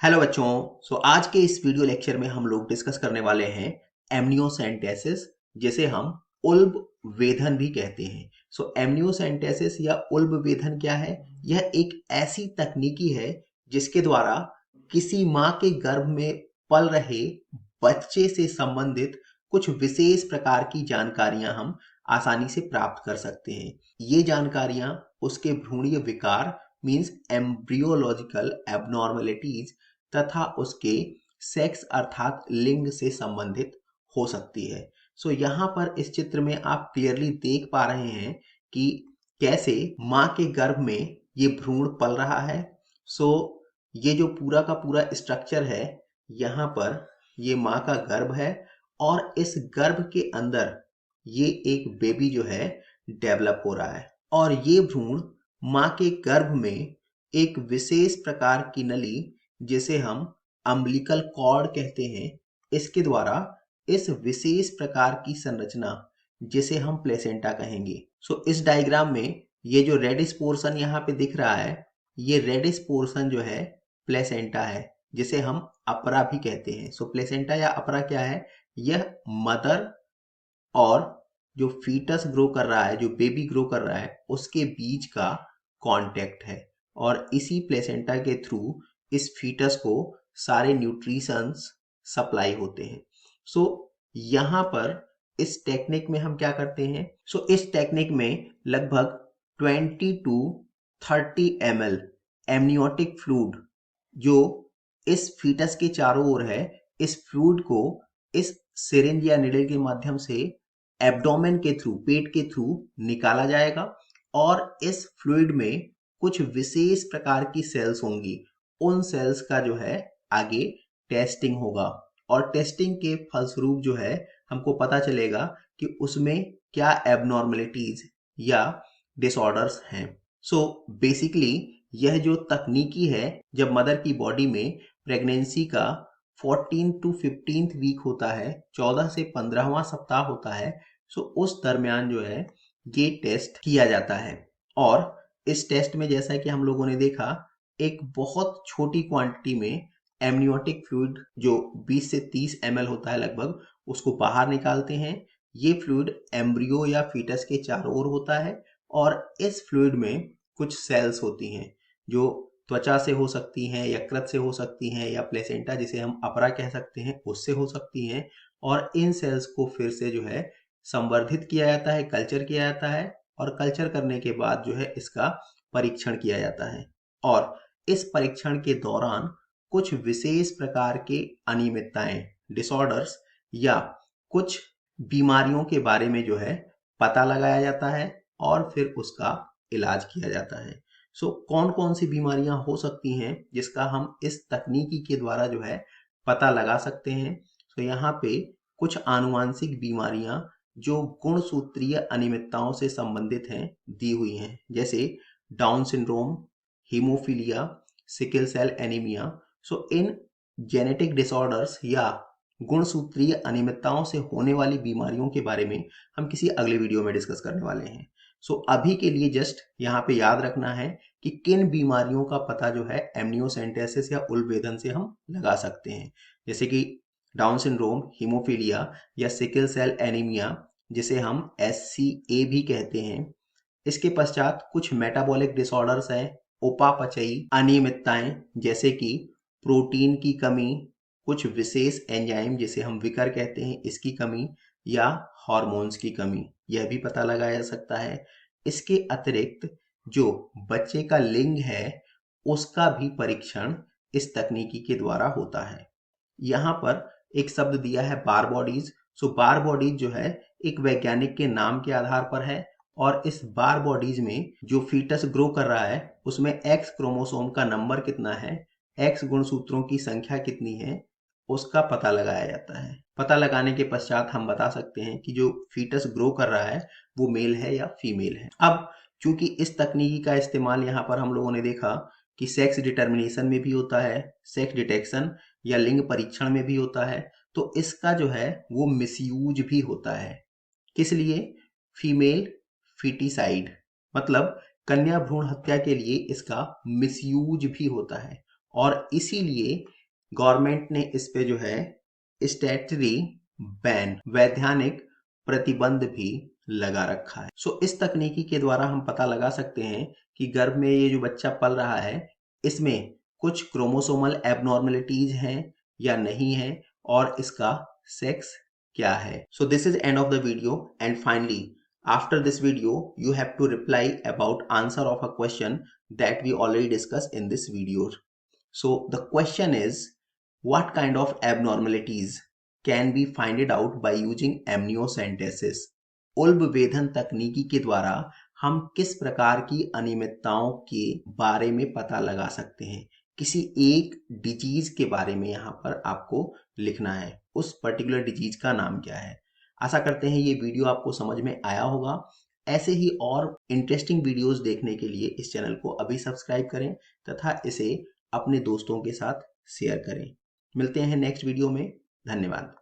Hello बच्चों। आज के इस वीडियो लेक्चर में हम लोग डिस्कस करने वाले हैं एमनियोसेंटेसिस, जिसे हम उल्ब वेधन भी कहते हैं। एमनियोसेंटेसिस या उल्ब वेधन क्या है? यह एक ऐसी तकनीकी है जिसके द्वारा किसी माँ के गर्भ में पल रहे बच्चे से संबंधित कुछ विशेष प्रकार की जानकारियां हम आसानी से प्राप्त कर सकते हैं। ये जानकारियां उसके भ्रूणीय विकार मीन्स एम्ब्रियोलॉजिकल एबनॉर्मलिटीज तथा उसके सेक्स अर्थात लिंग से संबंधित हो सकती है। यहाँ पर इस चित्र में आप क्लियरली देख पा रहे हैं कि कैसे माँ के गर्भ में ये भ्रूण पल रहा है। ये जो पूरा का पूरा स्ट्रक्चर है, यहाँ पर ये माँ का गर्भ है और इस गर्भ के अंदर ये एक बेबी जो है डेवलप हो रहा है और ये भ्रूण माँ के गर्भ में एक विशेष प्रकार की नली जिसे हम अम्बिलिकल कॉर्ड कहते हैं, इसके द्वारा इस विशेष प्रकार की संरचना जिसे हम प्लेसेंटा कहेंगे। इस डायग्राम में ये जो रेडिश पोर्शन यहाँ पे दिख रहा है, ये रेडिश पोर्शन जो है प्लेसेंटा है, जिसे हम अपरा भी कहते हैं। प्लेसेंटा या अपरा क्या है? यह मदर और जो फीटस ग्रो कर रहा है, जो बेबी ग्रो कर रहा है, उसके बीच का कांटेक्ट है और इसी प्लेसेंटा के थ्रू इस फीटस को सारे न्यूट्रिशंस सप्लाई होते हैं। यहाँ पर इस टेक्निक में हम क्या करते हैं? इस टेक्निक में लगभग 20 to 30 ml एमनियोटिक फ्लूइड जो इस फीटस के चारों ओर है, इस फ्लूइड को इस सिरिंज या निडल के माध्यम से एब्डोमेन के थ्रू, पेट के थ्रू निकाला जाएगा और इस फ्लूइड में कुछ विशेष प्रकार की सेल्स होंगी। उन सेल्स का जो है आगे टेस्टिंग होगा और टेस्टिंग के फलस्वरूप जो है हमको पता चलेगा कि उसमें क्या एबनॉर्मलिटीज या डिसऑर्डर्स हैं। बेसिकली यह जो तकनीकी है, जब मदर की बॉडी में प्रेगनेंसी का 14 to 15th वीक होता है, 14 से 15वां सप्ताह होता है, उस दरमियान जो है ये टेस्ट किया जाता है। और इस टेस्ट में जैसा कि हम लोगों ने देखा, एक बहुत छोटी क्वांटिटी में एमनियोटिक फ्लूइड जो 20 से 30 ml होता है लगभग, उसको बाहर निकालते हैं। ये फ्लूइड एम्ब्रियो या फीटस के चारों ओर होता है और इस फ्लूइड में कुछ सेल्स होती हैं जो त्वचा से हो सकती हैं, यकृत से हो सकती हैं या प्लेसेंटा जिसे हम अपरा कह सकते हैं उससे हो सकती हैं। और इन सेल्स को फिर से जो है संवर्धित किया जाता है, कल्चर किया जाता है और कल्चर करने के बाद जो है इसका परीक्षण किया जाता है और इस परीक्षण के दौरान कुछ विशेष प्रकार के अनियमितताएं, डिसऑर्डर्स या कुछ बीमारियों के बारे में जो है पता लगाया जाता है और फिर उसका इलाज किया जाता है। कौन कौन सी बीमारियां हो सकती हैं जिसका हम इस तकनीकी के द्वारा जो है पता लगा सकते हैं? यहाँ पे कुछ आनुवांशिक बीमारियां जो गुणसूत्रीय अनियमितताओं से संबंधित हैं दी हुई हैं, जैसे Down syndrome, haemophilia, sickle cell anaemia. इन जेनेटिक डिसऑर्डर्स या गुणसूत्रीय अनियमितताओं से होने वाली बीमारियों के बारे में हम किसी अगले वीडियो में डिस्कस करने वाले हैं। अभी के लिए जस्ट यहाँ पे याद रखना है कि किन बीमारियों का पता जो है एमनियोसेंटेसिस या उल्बेधन से हम लगा सकते हैं, जैसे कि डाउन सिंड्रोम, हीमोफीलिया या सिकल सेल एनीमिया जिसे हम SCA भी कहते हैं। इसके पश्चात कुछ मेटाबॉलिक डिसऑर्डर्स हैं, उपापचयी अनियमितताएं जैसे कि प्रोटीन की कमी, कुछ विशेष एंजाइम जिसे हम विकर कहते हैं इसकी कमी या हार्मोन्स की कमी, यह भी पता लगाया जा सकता है। इसके अतिरिक्त जो बच्चे का लिंग है उसका भी परीक्षण इस तकनीकी के द्वारा होता है। यहाँ पर एक शब्द दिया है बार बॉडीज। बार बॉडीज जो है एक वैज्ञानिक के नाम के आधार पर है और इस बार बॉडीज में जो फीटस ग्रो कर रहा है उसमें एक्स क्रोमोसोम का नंबर कितना है, एक्स गुणसूत्रों की संख्या कितनी है, उसका पता लगाया जाता है। पता लगाने के पश्चात हम बता सकते हैं कि जो फीटस ग्रो कर रहा है वो मेल है या फीमेल है। अब चूंकि इस तकनीकी का इस्तेमाल यहाँ पर हम लोगों ने देखा कि सेक्स डिटर्मिनेशन में भी होता है, सेक्स डिटेक्शन या लिंग परीक्षण में भी होता है, तो इसका जो है वो मिसयूज भी होता है। किस लिए? फीमेल फीटिसाइड मतलब कन्या भ्रूण हत्या के लिए इसका मिसयूज भी होता है और इसीलिए गवर्नमेंट ने इस पे जो है स्टैट्यूटरी बैन, वैधानिक प्रतिबंध भी लगा रखा है। सो इस तकनीकी के द्वारा हम पता लगा सकते हैं कि गर्भ में ये जो बच्चा पल रहा है इसमें कुछ क्रोमोसोमल एबनॉर्मलिटीज हैं या नहीं है और इसका सेक्स क्या है। So this is end of the video and finally after this video you have to reply about answer of a question that we already discussed in this video. So the question is, what kind of abnormalities can be find out by using amniocentesis? उल्ब वेधन तकनीकी के द्वारा हम किस प्रकार की अनियमितताओं के बारे में पता लगा सकते हैं। किसी एक डिजीज के बारे में यहाँ पर आपको लिखना है, उस पर्टिकुलर डिजीज का नाम क्या है। आशा करते हैं ये वीडियो आपको समझ में आया होगा। ऐसे ही और इंटरेस्टिंग वीडियोस देखने के लिए इस चैनल को अभी सब्सक्राइब करें तथा इसे अपने दोस्तों के साथ शेयर करें। मिलते हैं नेक्स्ट वीडियो में। धन्यवाद।